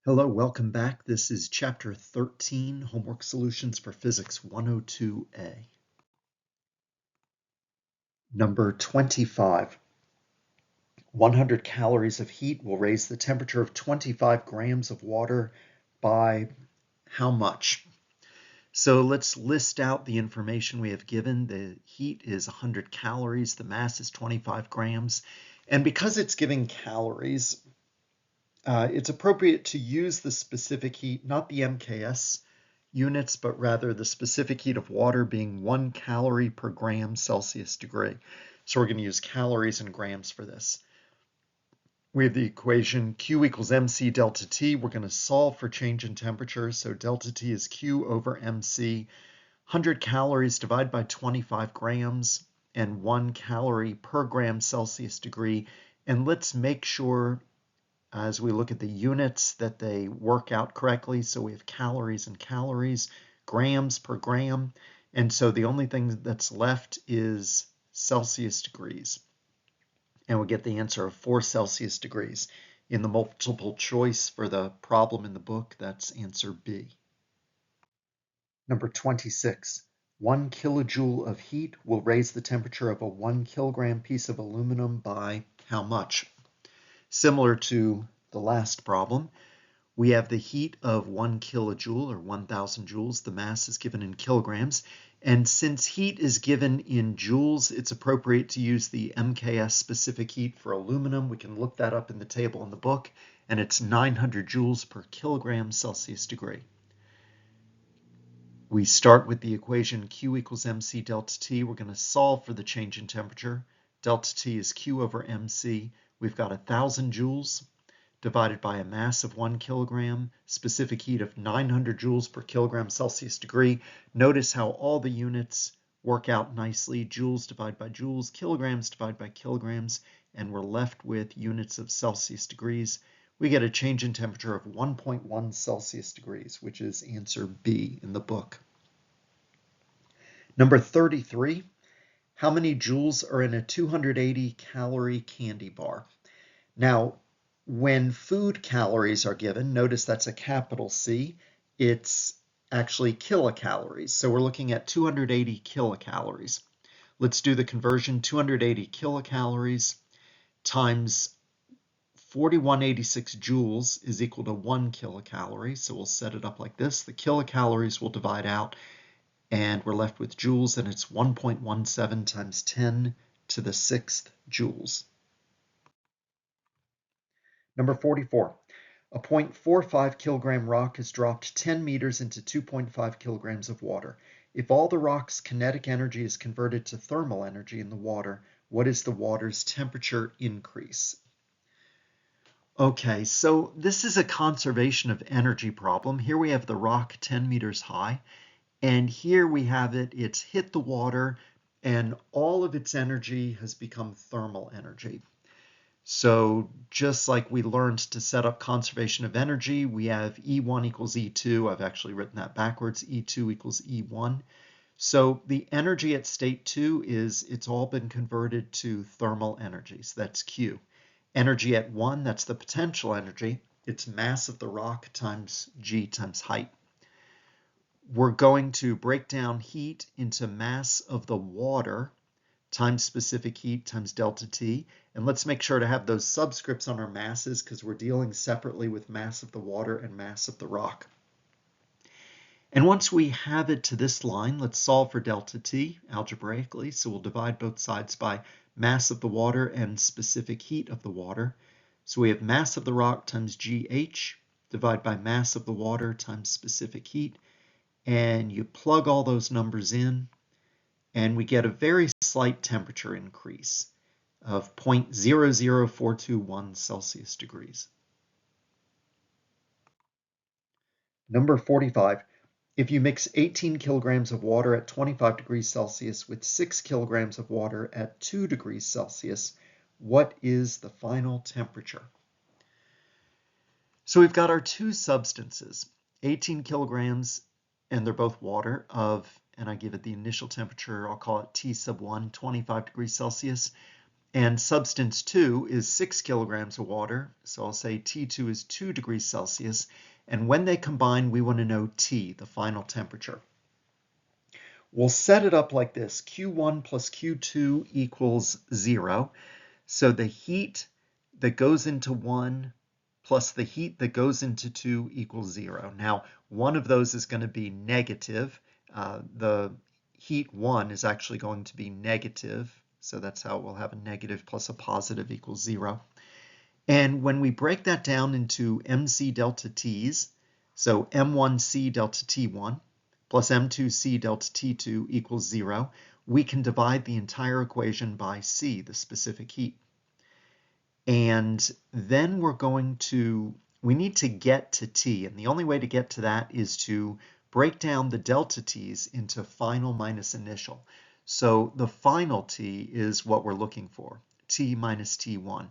Hello, welcome back. This is Chapter 13, Homework Solutions for Physics 102A. Number 25. 100 calories of heat will raise the temperature of 25 grams of water by how much? So let's list out the information we have given. The heat is 100 calories, the mass is 25 grams. And because it's giving calories, it's appropriate to use the specific heat, not the MKS units, but rather the specific heat of water being 1 calorie per gram Celsius degree. So we're going to use calories and grams for this. We have the equation Q equals mc delta T. We're going to solve for change in temperature. So delta T is Q over mc. 100 calories divided by 25 grams and 1 calorie per gram Celsius degree. And let's make sure as we look at the units that they work out correctly. So we have calories and calories, grams per gram. And so the only thing that's left is Celsius degrees. And we get the answer of 4 Celsius degrees. In the multiple choice for the problem in the book, that's answer B. Number 26. 1 kilojoule of heat will raise the temperature of a 1 kilogram piece of aluminum by how much? Similar to the last problem, we have the heat of 1 kilojoule or 1,000 joules. The mass is given in kilograms. And since heat is given in joules, it's appropriate to use the MKS specific heat for aluminum. We can look that up in the table in the book, and it's 900 joules per kilogram Celsius degree. We start with the equation Q equals mc delta T. We're going to solve for the change in temperature. Delta T is Q over mc. We've got 1,000 joules divided by a mass of 1 kilogram, specific heat of 900 joules per kilogram Celsius degree. Notice how all the units work out nicely. Joules divided by joules, kilograms divided by kilograms, and we're left with units of Celsius degrees. We get a change in temperature of 1.1 Celsius degrees, which is answer B in the book. Number 33, how many joules are in a 280 calorie candy bar? Now, when food calories are given, notice that's a capital C, it's actually kilocalories. So we're looking at 280 kilocalories. Let's do the conversion. 280 kilocalories times 4186 joules is equal to 1 kilocalorie. So we'll set it up like this. The kilocalories will divide out, and we're left with joules, and it's 1.17 times 10 to the 6th joules. Number 44, a 0.45 kilogram rock is dropped 10 meters into 2.5 kilograms of water. If all the rock's kinetic energy is converted to thermal energy in the water, what is the water's temperature increase? Okay, so this is a conservation of energy problem. Here we have the rock 10 meters high, and here we have it's hit the water, and all of its energy has become thermal energy. So just like we learned to set up conservation of energy, we have E1 equals E2. I've actually written that backwards. E2 equals E1. So the energy at state 2 is it's all been converted to thermal energy. So that's Q. Energy at 1, that's the potential energy. It's mass of the rock times G times height. We're going to break down heat into mass of the water times specific heat times delta T. And let's make sure to have those subscripts on our masses because we're dealing separately with mass of the water and mass of the rock. And once we have it to this line, let's solve for delta T algebraically. So we'll divide both sides by mass of the water and specific heat of the water. So we have mass of the rock times GH divided by mass of the water times specific heat. And you plug all those numbers in, and we get a very slight temperature increase of 0.00421 Celsius degrees. Number 45, if you mix 18 kilograms of water at 25 degrees Celsius with 6 kilograms of water at 2 degrees Celsius, what is the final temperature? So we've got our two substances, 18 kilograms, and they're both water, and I give it the initial temperature, I'll call it T sub 1, 25 degrees Celsius. And substance 2 is 6 kilograms of water, so I'll say T2 is 2 degrees Celsius. And when they combine, we want to know T, the final temperature. We'll set it up like this. Q1 plus Q2 equals 0. So the heat that goes into 1 plus the heat that goes into 2 equals 0. Now, one of those is going to be negative. The heat 1 is actually going to be negative. So that's how we'll have a negative plus a positive equals 0. And when we break that down into mc delta t's, so m1c delta t1 plus m2c delta t2 equals 0, we can divide the entire equation by c, the specific heat. And then we need to get to t, and the only way to get to that is to break down the delta t's into final minus initial. So the final t is what we're looking for, t minus t1.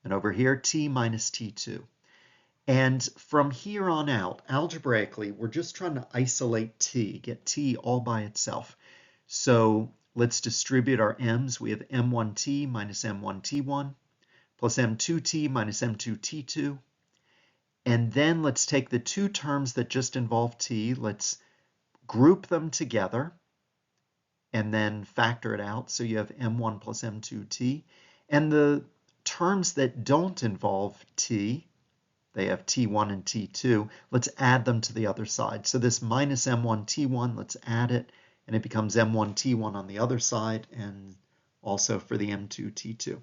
And over here, t minus t2. And from here on out, algebraically, we're just trying to isolate t, get t all by itself. So let's distribute our m's. We have m1t minus m1t1 plus m2t minus m2t2. And then let's take the two terms that just involve t, let's group them together and then factor it out. So you have m1 plus m2t. And the terms that don't involve t, they have t1 and t2, let's add them to the other side. So this minus m1 t1, let's add it, and it becomes m1 t1 on the other side, and also for the m2 t2.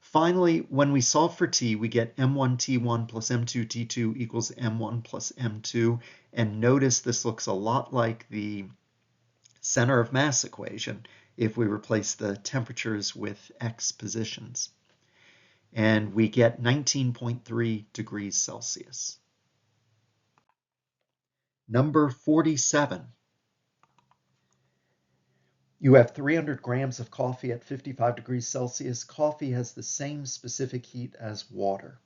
Finally, when we solve for t, we get m1 t1 plus m2 t2 equals m1 plus m2, and notice this looks a lot like the center of mass equation if we replace the temperatures with x positions. And we get 19.3 degrees Celsius. Number 47. You have 300 grams of coffee at 55 degrees Celsius. Coffee has the same specific heat as water.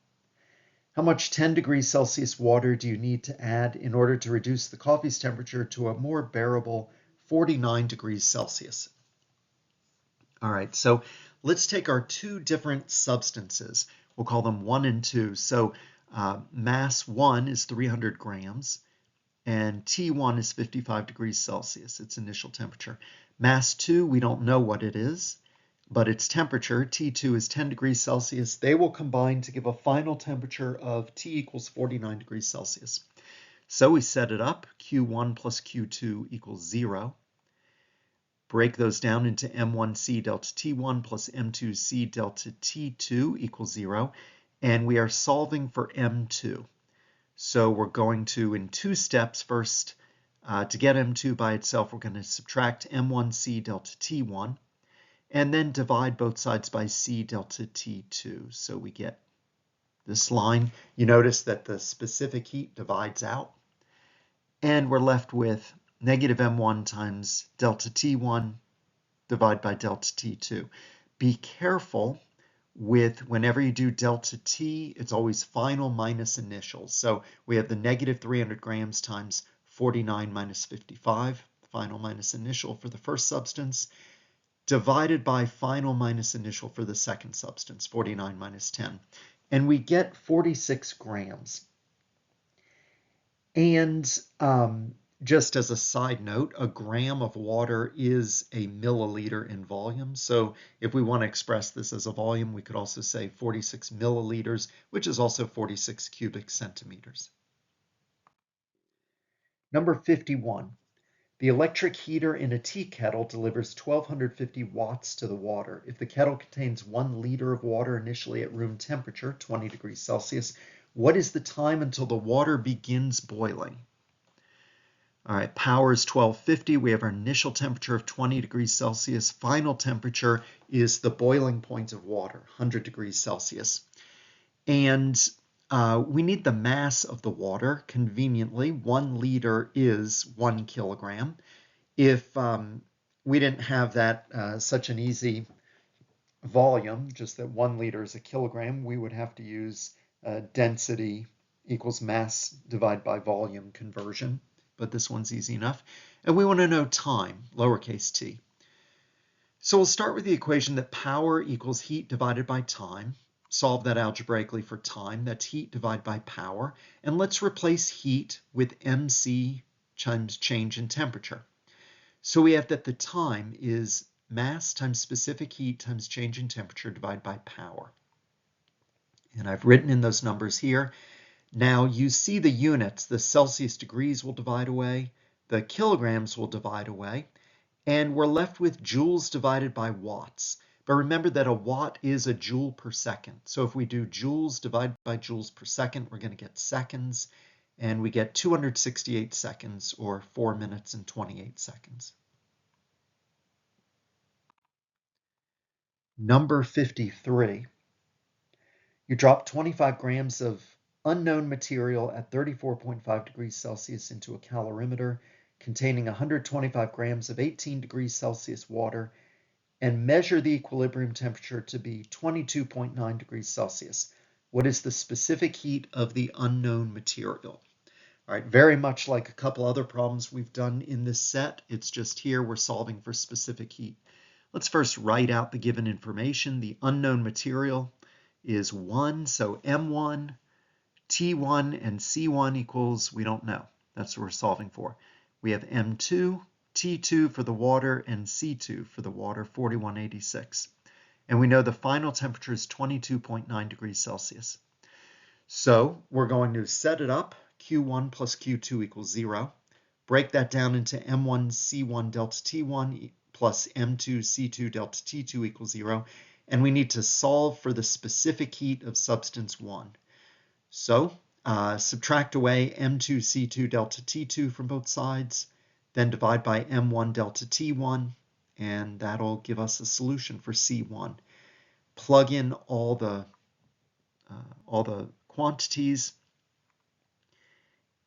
How much 10 degrees Celsius water do you need to add in order to reduce the coffee's temperature to a more bearable 49 degrees Celsius? All right, so let's take our two different substances. We'll call them 1 and 2. So mass 1 is 300 grams, and T1 is 55 degrees Celsius, its initial temperature. Mass 2, we don't know what it is, but its temperature, T2, is 10 degrees Celsius. They will combine to give a final temperature of T equals 49 degrees Celsius. So we set it up, Q1 plus Q2 equals 0. Break those down into m1c delta t1 plus m2c delta t2 equals 0. And we are solving for m2. So we're going to, in two steps, first, to get m2 by itself, we're going to subtract m1c delta t1, and then divide both sides by c delta t2. So we get this line. You notice that the specific heat divides out, and we're left with negative m1 times delta t1 divided by delta t2. Be careful with whenever you do delta t, it's always final minus initial. So we have the negative 300 grams times 49 minus 55, final minus initial for the first substance, divided by final minus initial for the second substance, 49 minus 10. And we get 46 grams. And just as a side note, a gram of water is a milliliter in volume. So if we want to express this as a volume, we could also say 46 milliliters, which is also 46 cubic centimeters. Number 51. The electric heater in a tea kettle delivers 1250 watts to the water. If the kettle contains 1 liter of water initially at room temperature, 20 degrees Celsius, what is the time until the water begins boiling? All right, power is 1250. We have our initial temperature of 20 degrees Celsius. Final temperature is the boiling point of water, 100 degrees Celsius. And we need the mass of the water. Conveniently, 1 liter is 1 kilogram. If we didn't have that such an easy volume, just that 1 liter is a kilogram, we would have to use density equals mass divided by volume conversion. But this one's easy enough. And we want to know time, lowercase t. So we'll start with the equation that power equals heat divided by time. Solve that algebraically for time. That's heat divided by power. And let's replace heat with mc times change in temperature. So we have that the time is mass times specific heat times change in temperature divided by power. And I've written in those numbers here. Now you see the units. The Celsius degrees will divide away. The kilograms will divide away. And we're left with joules divided by watts. But remember that a watt is a joule per second. So if we do joules divided by joules per second, we're going to get seconds. And we get 268 seconds, or 4 minutes and 28 seconds. Number 53. You drop 25 grams of unknown material at 34.5 degrees Celsius into a calorimeter containing 125 grams of 18 degrees Celsius water and measure the equilibrium temperature to be 22.9 degrees Celsius. What is the specific heat of the unknown material? All right, very much like a couple other problems we've done in this set, it's just here we're solving for specific heat. Let's first write out the given information. The unknown material is 1, so M1, T1, and C1 equals, we don't know. That's what we're solving for. We have M2, T2 for the water, and C2 for the water, 4186. And we know the final temperature is 22.9 degrees Celsius. So we're going to set it up. Q1 plus Q2 equals 0. Break that down into M1 C1 delta T1 plus M2 C2 delta T2 equals 0. And we need to solve for the specific heat of substance 1. So subtract away M2 C2 delta T2 from both sides, then divide by M1 delta T1, and that'll give us a solution for C1. Plug in all the quantities,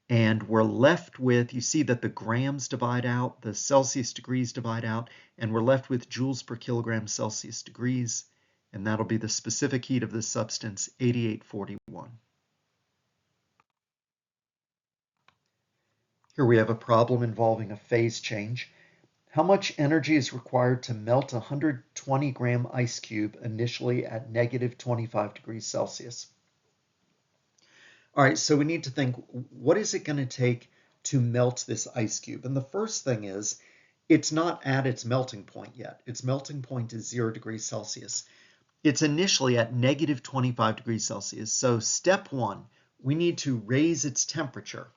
and we're left with, you see that the grams divide out, the Celsius degrees divide out, and we're left with joules per kilogram Celsius degrees, and that'll be the specific heat of this substance, 8841. Here we have a problem involving a phase change. How much energy is required to melt a 120 gram ice cube initially at negative 25 degrees Celsius? All right, so we need to think, what is it going to take to melt this ice cube? And the first thing is, it's not at its melting point yet. Its melting point is 0 degrees Celsius. It's initially at negative 25 degrees Celsius. So step 1, we need to raise its temperature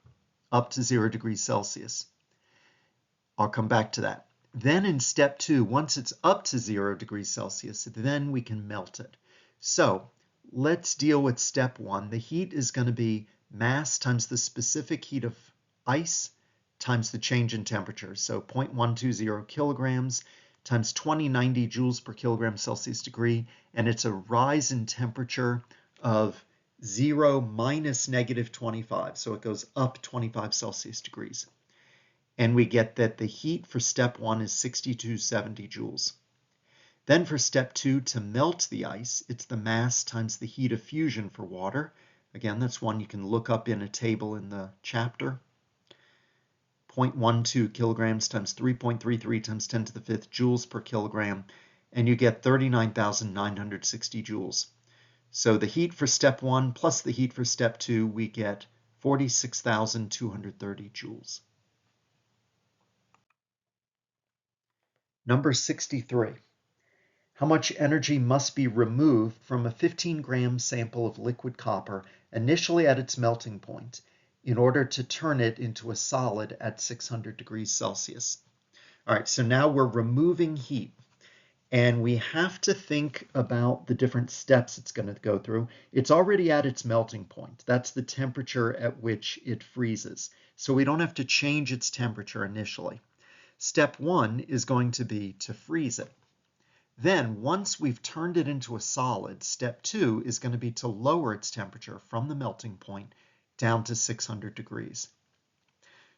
up to 0 degrees Celsius. I'll come back to that. Then in step 2, once it's up to 0 degrees Celsius, then we can melt it. So let's deal with step 1. The heat is going to be mass times the specific heat of ice times the change in temperature. So 0.120 kilograms times 2090 joules per kilogram Celsius degree, and it's a rise in temperature of 0 minus negative 25, so it goes up 25 Celsius degrees. And we get that the heat for step 1 is 6270 joules. Then for step 2, to melt the ice, it's the mass times the heat of fusion for water. Again, that's one you can look up in a table in the chapter. 0.12 kilograms times 3.33 times 10 to the 5th joules per kilogram, and you get 39,960 joules. So the heat for step 1 plus the heat for step 2, we get 46,230 joules. Number 63. How much energy must be removed from a 15-gram sample of liquid copper initially at its melting point in order to turn it into a solid at 600 degrees Celsius? All right, so now we're removing heat, and we have to think about the different steps it's going to go through. It's already at its melting point. That's the temperature at which it freezes. So we don't have to change its temperature initially. Step 1 is going to be to freeze it. Then, once we've turned it into a solid, step 2 is going to be to lower its temperature from the melting point down to 600 degrees.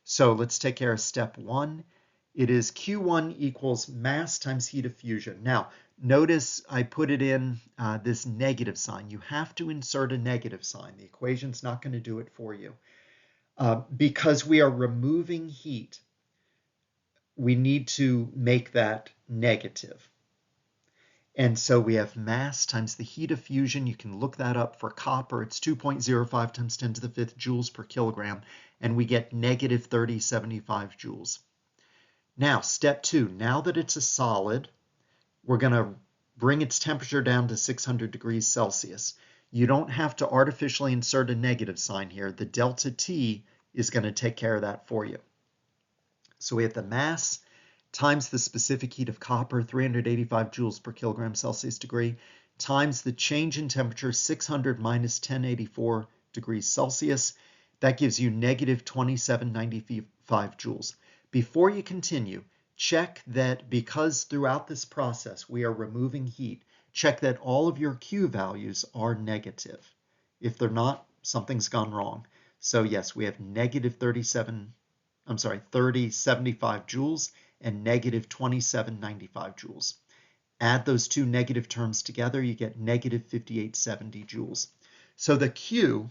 So let's take care of step 1. It is Q1 equals mass times heat of fusion. Now, notice I put it in this negative sign. You have to insert a negative sign. The equation's not going to do it for you. Because we are removing heat, we need to make that negative. And so we have mass times the heat of fusion. You can look that up for copper. It's 2.05 times 10 to the 5th joules per kilogram, and we get negative 3075 joules. Now, step 2, now that it's a solid, we're going to bring its temperature down to 600 degrees Celsius. You don't have to artificially insert a negative sign here. The delta T is going to take care of that for you. So we have the mass times the specific heat of copper, 385 joules per kilogram Celsius degree, times the change in temperature, 600 minus 1084 degrees Celsius. That gives you negative 2795 joules. Before you continue, check that because throughout this process we are removing heat, check that all of your Q values are negative. If they're not, something's gone wrong. So yes, we have negative 3075 joules and negative 2795 joules. Add those two negative terms together, you get negative 5870 joules. So the Q,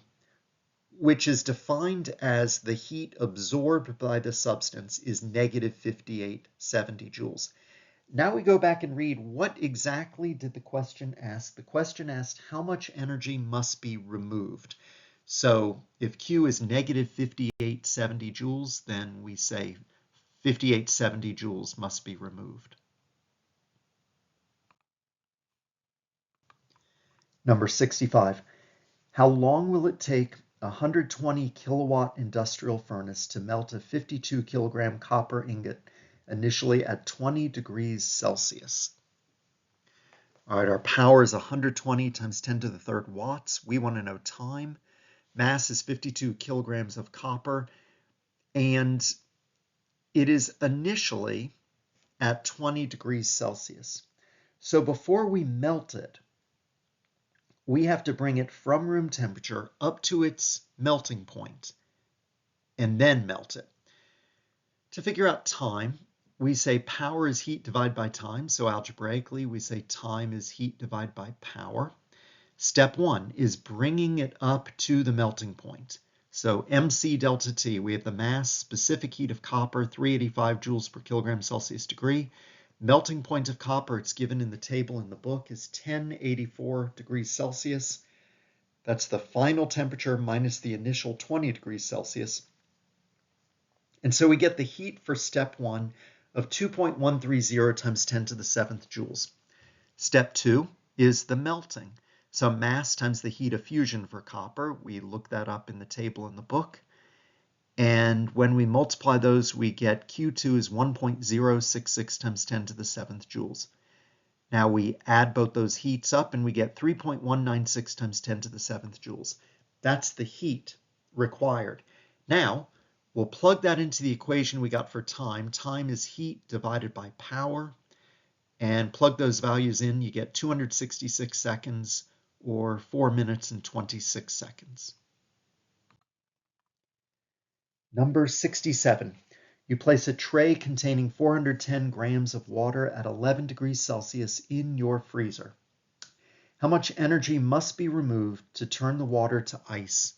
which is defined as the heat absorbed by the substance, is negative 5870 joules. Now we go back and read what exactly did the question ask. The question asked how much energy must be removed. So if Q is negative 5870 joules, then we say 5870 joules must be removed. Number 65. How long will it take a 120 kilowatt industrial furnace to melt a 52 kilogram copper ingot initially at 20 degrees Celsius? All right, our power is 120 times 10 to the 3rd watts. We want to know time. Mass is 52 kilograms of copper, and it is initially at 20 degrees Celsius. So before we melt it, we have to bring it from room temperature up to its melting point and then melt it. To figure out time, we say power is heat divided by time. So algebraically, we say time is heat divided by power. Step 1 is bringing it up to the melting point. So MC delta T, we have the mass, specific heat of copper, 385 joules per kilogram Celsius degree. Melting point of copper, it's given in the table in the book, is 1084 degrees Celsius. That's the final temperature minus the initial 20 degrees Celsius. And so we get the heat for step 1 of 2.130 times 10 to the 7th joules. Step 2 is the melting. So mass times the heat of fusion for copper. We look that up in the table in the book. And when we multiply those, we get Q2 is 1.066 times 10 to the 7th joules. Now we add both those heats up and we get 3.196 times 10 to the 7th joules. That's the heat required. Now we'll plug that into the equation we got for time. Time is heat divided by power. And plug those values in, you get 266 seconds or 4 minutes and 26 seconds. Number 67. You place a tray containing 410 grams of water at 11 degrees Celsius in your freezer. How much energy must be removed to turn the water to ice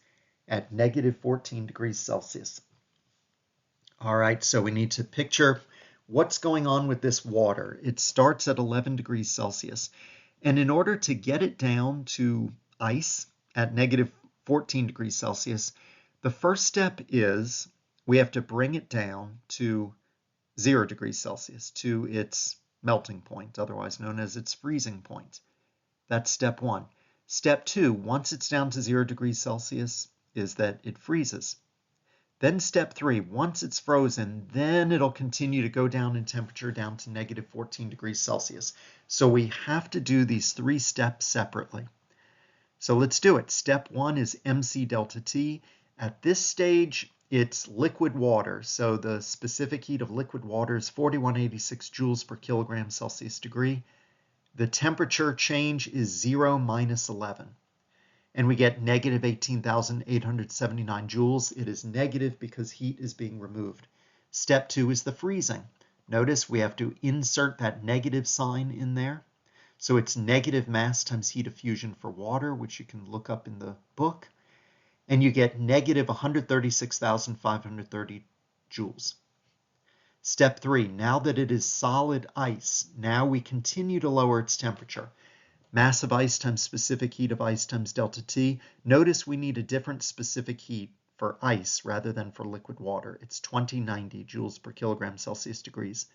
at negative 14 degrees Celsius? All right, so we need to picture what's going on with this water. It starts at 11 degrees Celsius. And in order to get it down to ice at negative 14 degrees Celsius, the first step is we have to bring it down to 0 degrees Celsius, to its melting point, otherwise known as its freezing point. That's step 1. Step 2, once it's down to 0 degrees Celsius, is that it freezes. Then step 3, once it's frozen, then it'll continue to go down in temperature down to negative 14 degrees Celsius. So we have to do these 3 steps separately. So let's do it. Step 1 is MC delta T. At this stage, it's liquid water. So the specific heat of liquid water is 4186 joules per kilogram Celsius degree. The temperature change is 0 minus 11. And we get negative 18,879 joules. It is negative because heat is being removed. Step 2 is the freezing. Notice we have to insert that negative sign in there. So it's negative mass times heat of fusion for water, which you can look up in the book. And you get negative 136,530 joules. Step 3, now that it is solid ice, now we continue to lower its temperature. Mass of ice times specific heat of ice times delta T. Notice we need a different specific heat for ice rather than for liquid water. It's 2090 joules per kilogram Celsius degrees.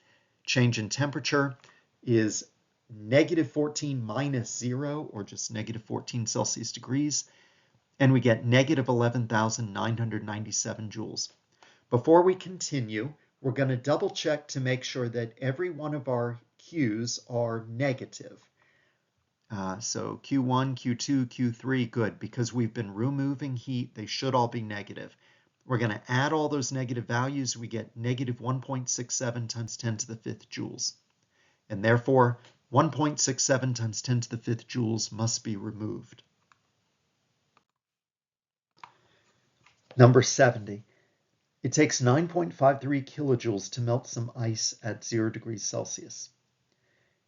Change in temperature is -14 minus 0, or just -14 Celsius degrees, and we get -11,997 joules. Before we continue, we're going to double check to make sure that every one of our Q's are negative. So Q1, Q2, Q3, good, because we've been removing heat, they should all be negative. We're going to add all those negative values, we get -1.67 times 10 to the 5th joules. And therefore, 1.67 times 10 to the 5th joules must be removed. Number 70. It takes 9.53 kilojoules to melt some ice at 0 degrees Celsius.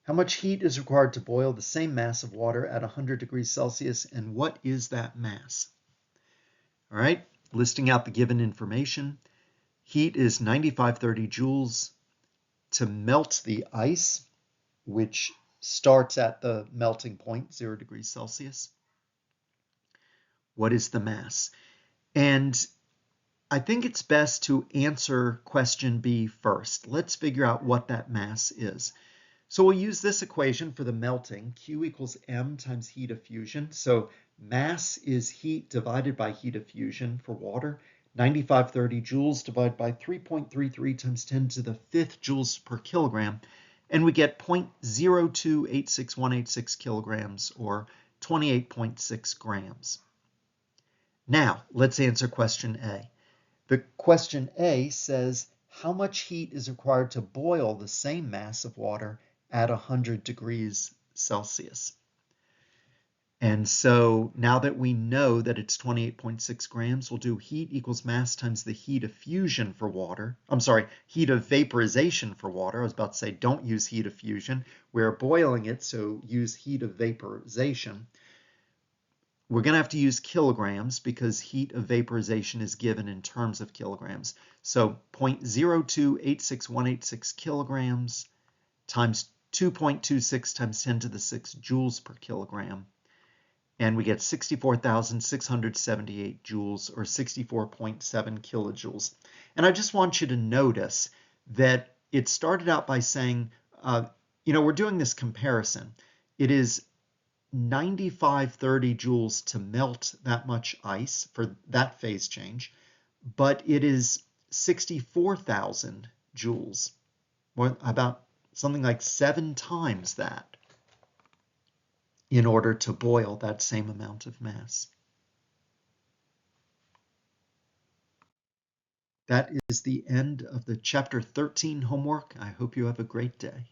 How much heat is required to boil the same mass of water at 100 degrees Celsius, and what is that mass? All right, listing out the given information. Heat is 9530 joules to melt the ice, which starts at the melting point, 0 degrees Celsius. What is the mass? And I think it's best to answer question B first. Let's figure out what that mass is. So we'll use this equation for the melting. Q equals M times heat of fusion. So mass is heat divided by heat of fusion for water. 9530 joules divided by 3.33 times 10 to the 5th joules per kilogram. And we get 0.0286186 kilograms, or 28.6 grams. Now, let's answer question A. The question A says, how much heat is required to boil the same mass of water at 100 degrees Celsius? And so now that we know that it's 28.6 grams, we'll do heat equals mass times the heat of fusion for water. I'm sorry, heat of vaporization for water. I was about to say don't use heat of fusion. We're boiling it, so use heat of vaporization. We're going to have to use kilograms because heat of vaporization is given in terms of kilograms. So 0.0286186 kilograms times 2.26 times 10 to the 6 joules per kilogram. And we get 64,678 joules, or 64.7 kilojoules. And I just want you to notice that it started out by saying, we're doing this comparison. It is 9530 joules to melt that much ice for that phase change, but it is 64,000 joules, or about something like 7 times that, in order to boil that same amount of mass. That is the end of the chapter 13 homework. I hope you have a great day.